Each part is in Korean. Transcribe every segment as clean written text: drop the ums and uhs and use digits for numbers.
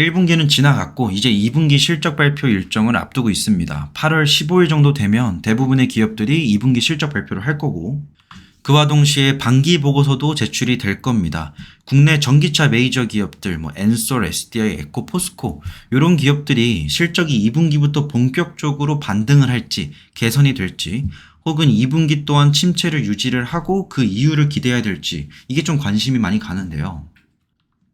1분기는 지나갔고 이제 2분기 실적 발표 일정을 앞두고 있습니다. 8월 15일 정도 되면 대부분의 기업들이 2분기 실적 발표를 할 거고 그와 동시에 반기 보고서도 제출이 될 겁니다. 국내 전기차 메이저 기업들 엔솔, SDI, 에코, 포스코 이런 기업들이 실적이 2분기부터 본격적으로 반등을 할지 개선이 될지 혹은 2분기 또한 침체를 유지를 하고 그 이유를 기대해야 될지 이게 좀 관심이 많이 가는데요.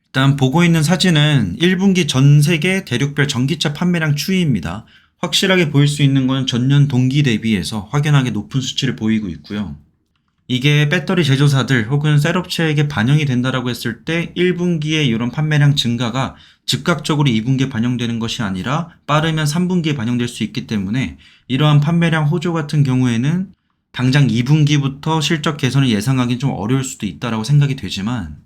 일단 보고 있는 사진은 1분기 전 세계 대륙별 전기차 판매량 추이입니다. 확실하게 보일 수 있는 건 전년 동기 대비해서 확연하게 높은 수치를 보이고 있고요. 이게 배터리 제조사들 혹은 셀업체에게 반영이 된다라고 했을 때 1분기에 이런 판매량 증가가 즉각적으로 2분기에 반영되는 것이 아니라 빠르면 3분기에 반영될 수 있기 때문에 이러한 판매량 호조 같은 경우에는 당장 2분기부터 실적 개선을 예상하기는 좀 어려울 수도 있다라고 생각이 되지만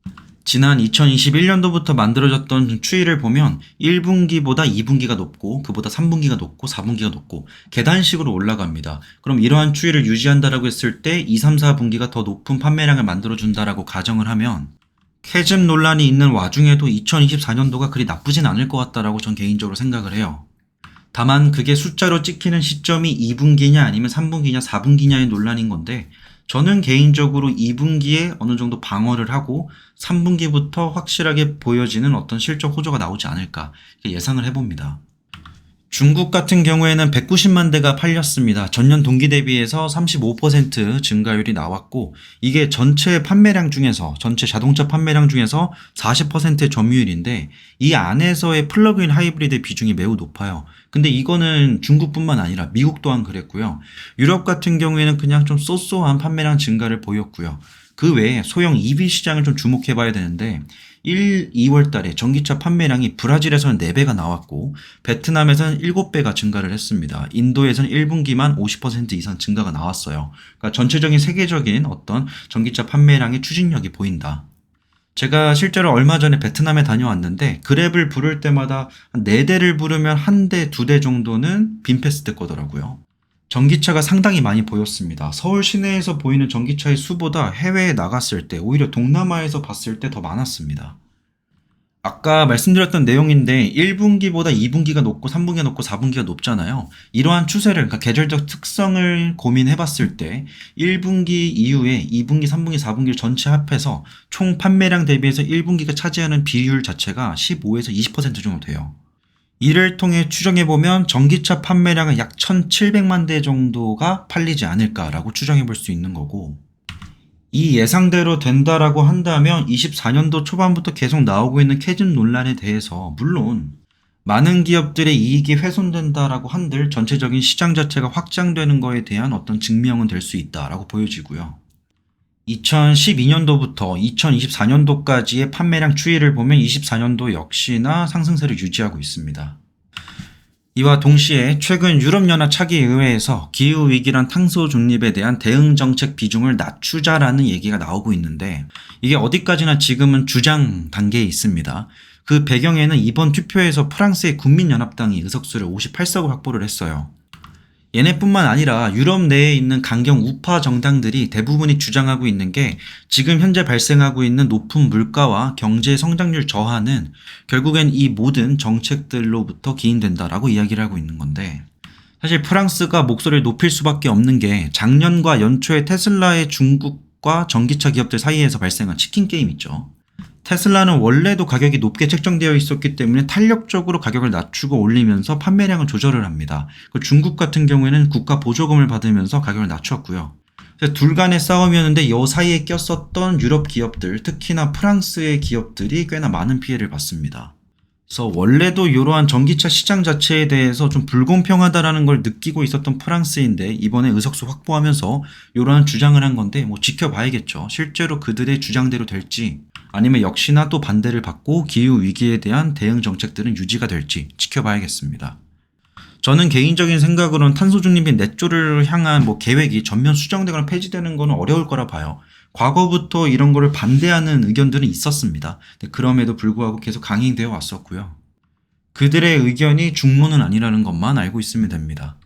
지난 2021년도부터 만들어졌던 추이를 보면 1분기보다 2분기가 높고 그보다 3분기가 높고 4분기가 높고 계단식으로 올라갑니다. 그럼 이러한 추이를 유지한다라고 했을 때 2, 3, 4분기가 더 높은 판매량을 만들어준다라고 가정을 하면 캐즘 논란이 있는 와중에도 2024년도가 그리 나쁘진 않을 것 같다라고 전 개인적으로 생각을 해요. 다만 그게 숫자로 찍히는 시점이 2분기냐 아니면 3분기냐 4분기냐의 논란인 건데 저는 개인적으로 2분기에 어느 정도 방어를 하고 3분기부터 확실하게 보여지는 어떤 실적 호조가 나오지 않을까 예상을 해봅니다. 중국 같은 경우에는 190만 대가 팔렸습니다. 전년 동기 대비해서 35% 증가율이 나왔고 이게 전체 판매량 중에서 전체 자동차 판매량 중에서 40%의 점유율인데 이 안에서의 플러그인 하이브리드 비중이 매우 높아요. 근데 이거는 중국뿐만 아니라 미국 또한 그랬고요. 유럽 같은 경우에는 그냥 좀 쏘쏘한 판매량 증가를 보였고요. 그 외에 소형 EV 시장을 좀 주목해 봐야 되는데 2월 달에 전기차 판매량이 브라질에서는 4배가 나왔고 베트남에서는 7배가 증가를 했습니다. 인도에서는 1분기만 50% 이상 증가가 나왔어요. 그러니까 전체적인 세계적인 어떤 전기차 판매량의 추진력이 보인다. 제가 실제로 얼마 전에 베트남에 다녀왔는데 그랩을 부를 때마다 한 4대를 부르면 1대, 2대 정도는 빈패스트 거더라고요. 전기차가 상당히 많이 보였습니다. 서울 시내에서 보이는 전기차의 수보다 해외에 나갔을 때 오히려 동남아에서 봤을 때 더 많았습니다. 아까 말씀드렸던 내용인데 1분기보다 2분기가 높고 3분기가 높고 4분기가 높잖아요. 이러한 추세를 그러니까 계절적 특성을 고민해 봤을 때 1분기 이후에 2분기, 3분기, 4분기를 전체 합해서 총 판매량 대비해서 1분기가 차지하는 비율 자체가 15에서 20% 정도 돼요. 이를 통해 추정해보면 전기차 판매량은 약 1,700만 대 정도가 팔리지 않을까라고 추정해볼 수 있는 거고 이 예상대로 된다라고 한다면 24년도 초반부터 계속 나오고 있는 캐즘 논란에 대해서 물론 많은 기업들의 이익이 훼손된다라고 한들 전체적인 시장 자체가 확장되는 거에 대한 어떤 증명은 될 수 있다라고 보여지고요. 2012년도부터 2024년도까지의 판매량 추이를 보면 24년도 역시나 상승세를 유지하고 있습니다. 이와 동시에 최근 유럽연합 차기의회에서 기후위기란 탄소 중립에 대한 대응 정책 비중을 낮추자라는 얘기가 나오고 있는데 이게 어디까지나 지금은 주장 단계에 있습니다. 그 배경에는 이번 투표에서 프랑스의 국민연합당이 의석수를 58석을 확보를 했어요. 얘네뿐만 아니라 유럽 내에 있는 강경 우파 정당들이 대부분이 주장하고 있는 게 지금 현재 발생하고 있는 높은 물가와 경제 성장률 저하는 결국엔 이 모든 정책들로부터 기인된다라고 이야기를 하고 있는 건데 사실 프랑스가 목소리를 높일 수밖에 없는 게 작년과 연초에 테슬라의 중국과 전기차 기업들 사이에서 발생한 치킨 게임 있죠. 테슬라는 원래도 가격이 높게 책정되어 있었기 때문에 탄력적으로 가격을 낮추고 올리면서 판매량을 조절을 합니다. 중국 같은 경우에는 국가 보조금을 받으면서 가격을 낮췄고요. 둘 간의 싸움이었는데 이 사이에 꼈었던 유럽 기업들, 특히나 프랑스의 기업들이 꽤나 많은 피해를 봤습니다. 그래서 원래도 이러한 전기차 시장 자체에 대해서 좀 불공평하다라는 걸 느끼고 있었던 프랑스인데 이번에 의석수 확보하면서 이러한 주장을 한 건데 지켜봐야겠죠. 실제로 그들의 주장대로 될지 아니면 역시나 또 반대를 받고 기후위기에 대한 대응 정책들은 유지가 될지 지켜봐야겠습니다. 저는 개인적인 생각으로는 탄소 중립인 넷조를 향한 계획이 전면 수정되거나 폐지되는 건 어려울 거라 봐요. 과거부터 이런 거를 반대하는 의견들은 있었습니다. 그럼에도 불구하고 계속 강행되어 왔었고요. 그들의 의견이 중론은 아니라는 것만 알고 있으면 됩니다.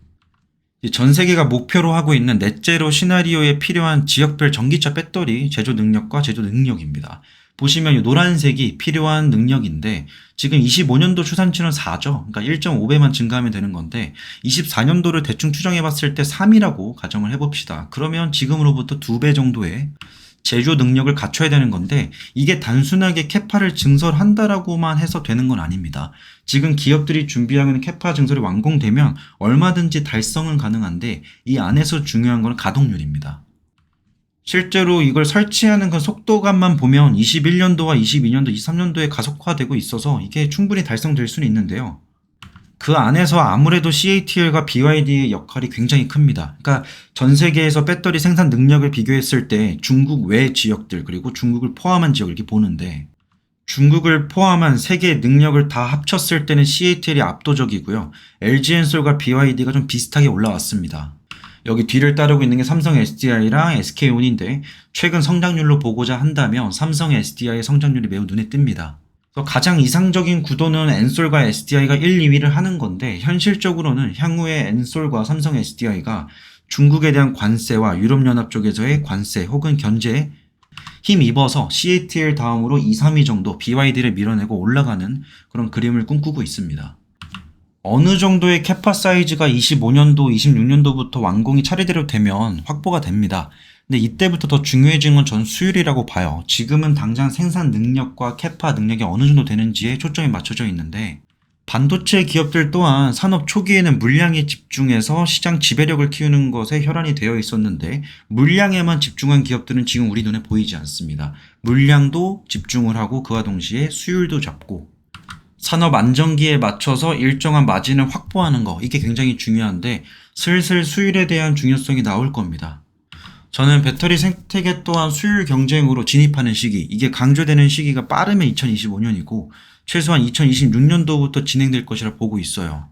전 세계가 목표로 하고 있는 넷제로 시나리오에 필요한 지역별 전기차 배터리 제조 능력과 제조 능력입니다. 보시면 이 노란색이 필요한 능력인데 지금 25년도 추산치는 4죠. 그러니까 1.5배만 증가하면 되는 건데 24년도를 대충 추정해 봤을 때 3이라고 가정을 해봅시다. 그러면 지금으로부터 2배 정도의 제조 능력을 갖춰야 되는 건데 이게 단순하게 캐파를 증설한다라고만 해서 되는 건 아닙니다. 지금 기업들이 준비하고 있는 캐파 증설이 완공되면 얼마든지 달성은 가능한데 이 안에서 중요한 건 가동률입니다. 실제로 이걸 설치하는 그 속도감만 보면 21년도와 22년도, 23년도에 가속화되고 있어서 이게 충분히 달성될 수는 있는데요. 그 안에서 아무래도 CATL과 BYD의 역할이 굉장히 큽니다. 그러니까 전 세계에서 배터리 생산 능력을 비교했을 때 중국 외 지역들 그리고 중국을 포함한 지역을 이렇게 보는데 중국을 포함한 세계의 능력을 다 합쳤을 때는 CATL이 압도적이고요. LG엔솔과 BYD가 좀 비슷하게 올라왔습니다. 여기 뒤를 따르고 있는 게 삼성 SDI랑 SK온인데 최근 성장률로 보고자 한다면 삼성 SDI의 성장률이 매우 눈에 띕니다. 가장 이상적인 구도는 엔솔과 SDI가 1, 2위를 하는 건데 현실적으로는 향후에 엔솔과 삼성 SDI가 중국에 대한 관세와 유럽연합 쪽에서의 관세 혹은 견제에 힘입어서 CATL 다음으로 2, 3위 정도 BYD를 밀어내고 올라가는 그런 그림을 꿈꾸고 있습니다. 어느 정도의 캐파 사이즈가 25년도, 26년도부터 완공이 차례대로 되면 확보가 됩니다. 근데 이때부터 더 중요해지는 건 전 수율이라고 봐요. 지금은 당장 생산 능력과 캐파 능력이 어느 정도 되는지에 초점이 맞춰져 있는데 반도체 기업들 또한 산업 초기에는 물량에 집중해서 시장 지배력을 키우는 것에 혈안이 되어 있었는데 물량에만 집중한 기업들은 지금 우리 눈에 보이지 않습니다. 물량도 집중을 하고 그와 동시에 수율도 잡고 산업 안정기에 맞춰서 일정한 마진을 확보하는 거 이게 굉장히 중요한데 슬슬 수율에 대한 중요성이 나올 겁니다. 저는 배터리 생태계 또한 수율 경쟁으로 진입하는 시기 이게 강조되는 시기가 빠르면 2025년이고 최소한 2026년도부터 진행될 것이라 보고 있어요.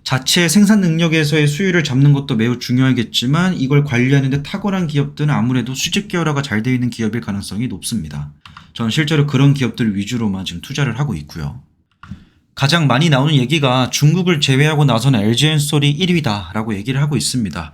자체 생산 능력에서의 수율을 잡는 것도 매우 중요하겠지만 이걸 관리하는 데 탁월한 기업들은 아무래도 수직 계열화가 잘 되어 있는 기업일 가능성이 높습니다. 저는 실제로 그런 기업들 위주로만 지금 투자를 하고 있고요. 가장 많이 나오는 얘기가 중국을 제외하고 나서는 LG엔솔이 1위다 라고 얘기를 하고 있습니다.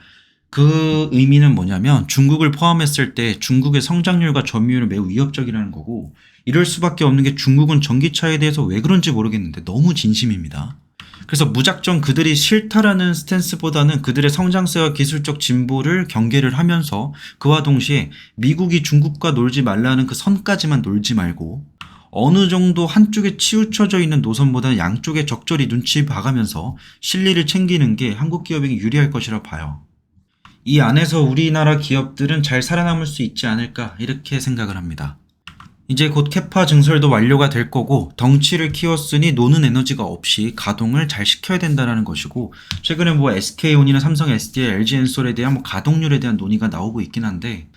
그 의미는 뭐냐면 중국을 포함했을 때 중국의 성장률과 점유율은 매우 위협적이라는 거고 이럴 수밖에 없는 게 중국은 전기차에 대해서 왜 그런지 모르겠는데 너무 진심입니다. 그래서 무작정 그들이 싫다라는 스탠스보다는 그들의 성장세와 기술적 진보를 경계를 하면서 그와 동시에 미국이 중국과 놀지 말라는 그 선까지만 놀지 말고 어느 정도 한쪽에 치우쳐져 있는 노선보다는 양쪽에 적절히 눈치 봐가면서 실리를 챙기는 게 한국 기업에게 유리할 것이라 봐요. 이 안에서 우리나라 기업들은 잘 살아남을 수 있지 않을까 이렇게 생각을 합니다. 이제 곧 캐파 증설도 완료가 될 거고 덩치를 키웠으니 노는 에너지가 없이 가동을 잘 시켜야 된다는 것이고 최근에 SK온이나 삼성 SDI, LG엔솔에 대한 가동률에 대한 논의가 나오고 있긴 한데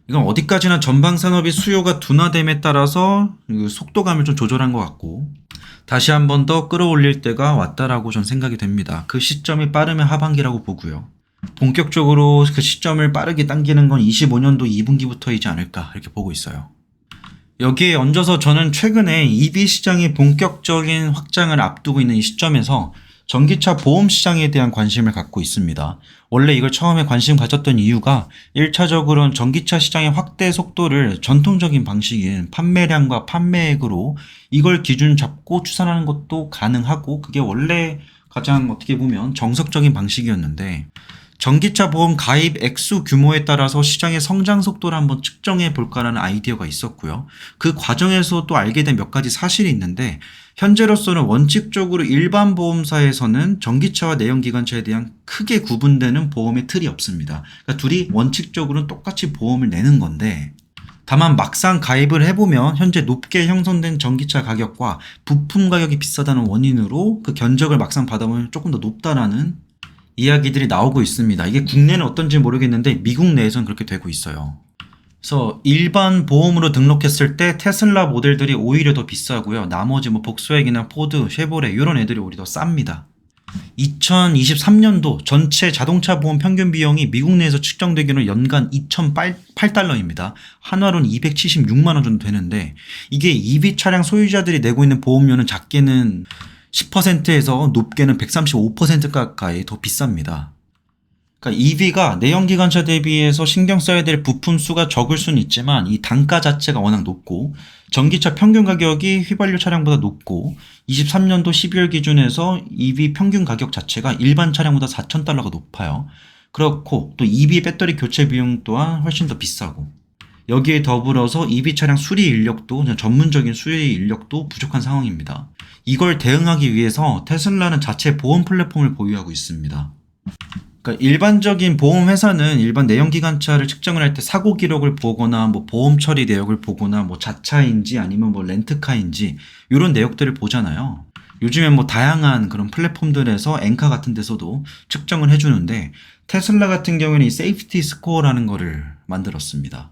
이건 어디까지나 전방 산업이 수요가 둔화됨에 따라서 속도감을 좀 조절한 것 같고 다시 한 번 더 끌어올릴 때가 왔다라고 전 생각이 됩니다. 그 시점이 빠르면 하반기라고 보고요. 본격적으로 그 시점을 빠르게 당기는 건 25년도 2분기부터이지 않을까 이렇게 보고 있어요. 여기에 얹어서 저는 최근에 EV 시장이 본격적인 확장을 앞두고 있는 이 시점에서 전기차 보험 시장에 대한 관심을 갖고 있습니다. 원래 이걸 처음에 관심 가졌던 이유가 1차적으로는 전기차 시장의 확대 속도를 전통적인 방식인 판매량과 판매액으로 이걸 기준 잡고 추산하는 것도 가능하고 그게 원래 가장 어떻게 보면 정석적인 방식이었는데 전기차 보험 가입 액수 규모에 따라서 시장의 성장 속도를 한번 측정해 볼까라는 아이디어가 있었고요. 그 과정에서 또 알게 된 몇 가지 사실이 있는데 현재로서는 원칙적으로 일반 보험사에서는 전기차와 내연기관차에 대한 크게 구분되는 보험의 틀이 없습니다. 그러니까 둘이 원칙적으로는 똑같이 보험을 내는 건데 다만 막상 가입을 해보면 현재 높게 형성된 전기차 가격과 부품 가격이 비싸다는 원인으로 그 견적을 막상 받아보면 조금 더 높다라는 이야기들이 나오고 있습니다. 이게 국내는 어떤지 모르겠는데 미국 내에서는 그렇게 되고 있어요. 그래서 일반 보험으로 등록했을 때 테슬라 모델들이 오히려 더 비싸고요. 나머지 복스웨겐이나 포드, 쉐보레 이런 애들이 오히려 더 쌉니다. 2023년도 전체 자동차 보험 평균 비용이 미국 내에서 측정되기로는 연간 2,008달러입니다. 한화로는 276만 원 정도 되는데 이게 EV 차량 소유자들이 내고 있는 보험료는 작게는 10%에서 높게는 135% 가까이 더 비쌉니다. 그러니까 그러니까 EV가 내연기관차 대비해서 신경 써야 될 부품 수가 적을 수는 있지만 이 단가 자체가 워낙 높고 전기차 평균 가격이 휘발유 차량보다 높고 23년도 12월 기준에서 EV 평균 가격 자체가 일반 차량보다 4,000달러가 높아요. 그렇고 또 EV 배터리 교체 비용 또한 훨씬 더 비싸고 여기에 더불어서 EV 차량 수리 인력도 전문적인 수리 인력도 부족한 상황입니다. 이걸 대응하기 위해서 테슬라는 자체 보험 플랫폼을 보유하고 있습니다. 그러니까 일반적인 보험 회사는 일반 내연기관차를 측정을 할 때 사고 기록을 보거나 뭐 보험 처리 내역을 보거나 뭐 자차인지 아니면 뭐 렌트카인지 이런 내역들을 보잖아요. 요즘엔 뭐 다양한 그런 플랫폼들에서 엔카 같은 데서도 측정을 해주는데 테슬라 같은 경우에는 이 세이프티 스코어라는 거를 만들었습니다.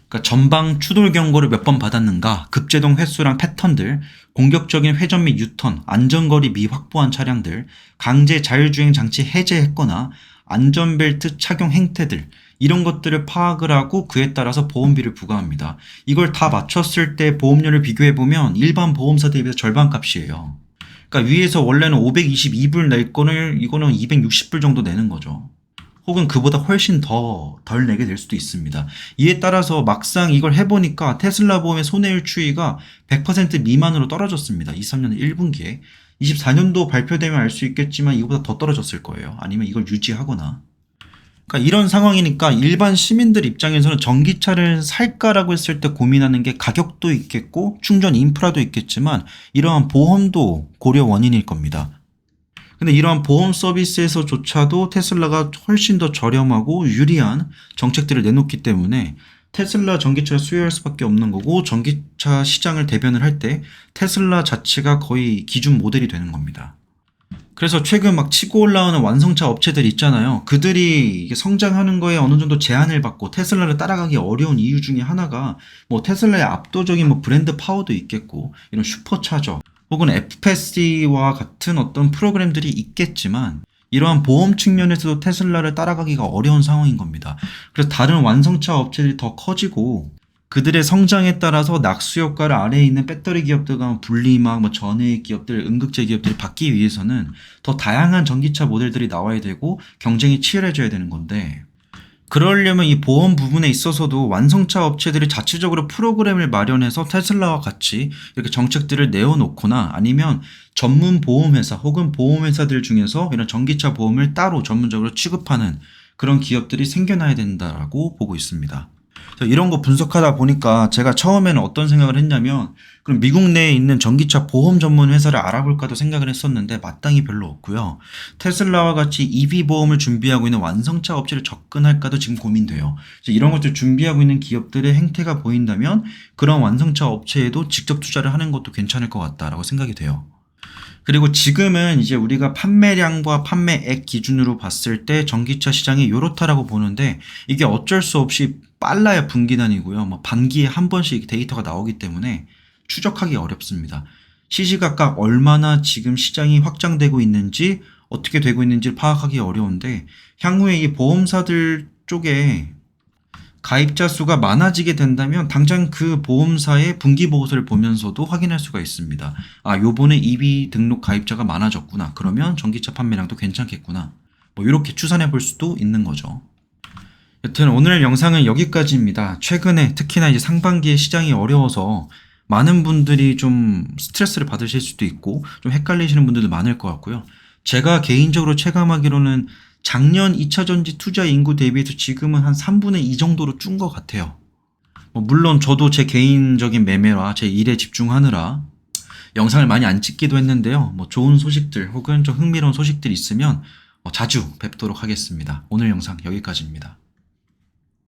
그러니까 전방 추돌 경고를 몇 번 받았는가, 급제동 횟수랑 패턴들, 공격적인 회전 및 유턴, 안전거리 미확보한 차량들, 강제 자율주행 장치 해제했거나 안전벨트 착용 행태들 이런 것들을 파악을 하고 그에 따라서 보험비를 부과합니다. 이걸 다 맞췄을 때 보험료를 비교해보면 일반 보험사 대비해서 절반 값이에요. 그러니까 위에서 원래는 522불 낼 거를 이거는 260불 정도 내는 거죠. 혹은 그보다 훨씬 더 덜 내게 될 수도 있습니다. 이에 따라서 막상 이걸 해보니까 테슬라 보험의 손해율 추이가 100% 미만으로 떨어졌습니다. 23년 1분기에. 24년도 발표되면 알 수 있겠지만 이거보다 더 떨어졌을 거예요. 아니면 이걸 유지하거나. 그러니까 이런 상황이니까 일반 시민들 입장에서는 전기차를 살까라고 했을 때 고민하는 게 가격도 있겠고 충전 인프라도 있겠지만 이러한 보험도 고려 원인일 겁니다. 근데 이러한 보험 서비스에서조차도 테슬라가 훨씬 더 저렴하고 유리한 정책들을 내놓기 때문에 테슬라 전기차를 수요할 수밖에 없는 거고 전기차 시장을 대변을 할 때 테슬라 자체가 거의 기준 모델이 되는 겁니다. 그래서 최근 막 치고 올라오는 완성차 업체들 있잖아요. 그들이 이게 성장하는 거에 어느 정도 제한을 받고 테슬라를 따라가기 어려운 이유 중에 하나가 뭐 테슬라의 압도적인 뭐 브랜드 파워도 있겠고 이런 슈퍼차저 혹은 FSD와 같은 어떤 프로그램들이 있겠지만 이러한 보험 측면에서도 테슬라를 따라가기가 어려운 상황인 겁니다. 그래서 다른 완성차 업체들이 더 커지고 그들의 성장에 따라서 낙수 효과를 아래에 있는 배터리 기업들과 분리막, 뭐 전해액 기업들, 응급제 기업들이 받기 위해서는 더 다양한 전기차 모델들이 나와야 되고 경쟁이 치열해져야 되는 건데 그러려면 이 보험 부분에 있어서도 완성차 업체들이 자체적으로 프로그램을 마련해서 테슬라와 같이 이렇게 정책들을 내어놓거나 아니면 전문 보험회사 혹은 보험회사들 중에서 이런 전기차 보험을 따로 전문적으로 취급하는 그런 기업들이 생겨나야 된다고 보고 있습니다. 이런 거 분석하다 보니까 제가 처음에는 어떤 생각을 했냐면 그럼 미국 내에 있는 전기차 보험 전문 회사를 알아볼까도 생각을 했었는데 마땅히 별로 없고요. 테슬라와 같이 EV 보험을 준비하고 있는 완성차 업체를 접근할까도 지금 고민돼요. 이런 것들 준비하고 있는 기업들의 행태가 보인다면 그런 완성차 업체에도 직접 투자를 하는 것도 괜찮을 것 같다라고 생각이 돼요. 그리고 지금은 이제 우리가 판매량과 판매액 기준으로 봤을 때 전기차 시장이 요렇다라고 보는데 이게 어쩔 수 없이 빨라야 분기단이고요. 뭐 반기에 한 번씩 데이터가 나오기 때문에 추적하기 어렵습니다. 시시각각 얼마나 지금 시장이 확장되고 있는지 어떻게 되고 있는지를 파악하기 어려운데 향후에 이 보험사들 쪽에 가입자 수가 많아지게 된다면 당장 그 보험사의 분기 보고서를 보면서도 확인할 수가 있습니다. 아, 요번에 EV 등록 가입자가 많아졌구나. 그러면 전기차 판매량도 괜찮겠구나. 뭐 이렇게 추산해 볼 수도 있는 거죠. 여튼 오늘 영상은 여기까지입니다. 최근에 특히나 이제 상반기에 시장이 어려워서 많은 분들이 좀 스트레스를 받으실 수도 있고 좀 헷갈리시는 분들도 많을 것 같고요. 제가 개인적으로 체감하기로는 작년 2차 전지 투자 인구 대비해서 지금은 한 3분의 2 정도로 준 것 같아요. 물론 저도 제 개인적인 매매와 제 일에 집중하느라 영상을 많이 안 찍기도 했는데요. 좋은 소식들 혹은 좀 흥미로운 소식들이 있으면 자주 뵙도록 하겠습니다. 오늘 영상 여기까지입니다.